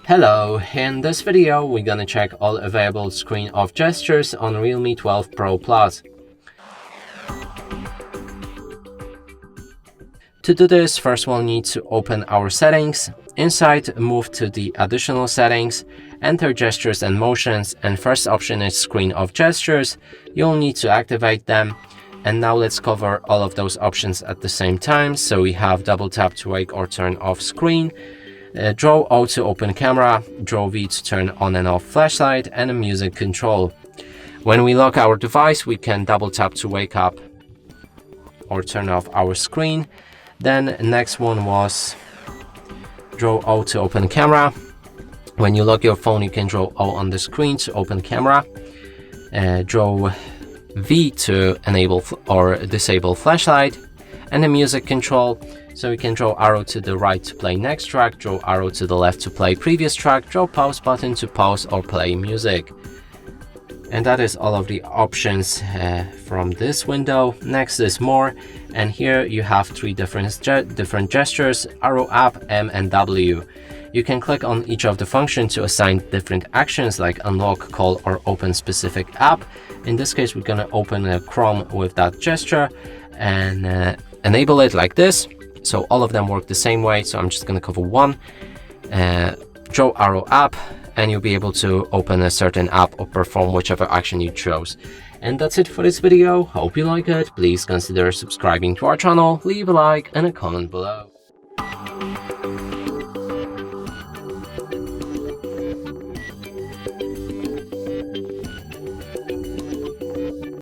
Hello, in this video we're gonna check all available screen off gestures on Realme 12 Pro Plus. To do this, first we'll need to open our settings. Inside, move to the additional settings, enter gestures and motions, and first option is screen off gestures. You'll need to activate them. And now let's cover all of those options at the same time. So we have double tap to wake or turn off screen, draw O to open camera, draw V to turn on and off flashlight, and a music control. When we lock our device, we can double tap to wake up or turn off our screen. Then next one was draw O to open camera. When you lock your phone, you can draw O on the screen to open camera. Draw V to enable or disable flashlight, and a music control. So we can draw arrow to the right to play next track, draw arrow to the left to play previous track, draw pause button to pause or play music. And that is all of the options from this window. Next is more, and here you have three different gestures: arrow up, M, and W. You can click on each of the functions to assign different actions like unlock, call, or open specific app. In this case, we're gonna open a Chrome with that gesture and enable it like this. So all of them work the same way. So I'm just gonna cover one. Draw arrow up, and you'll be able to open a certain app or perform whichever action you chose. And that's it for this video. Hope you like it. Please consider subscribing to our channel, leave a like and a comment below.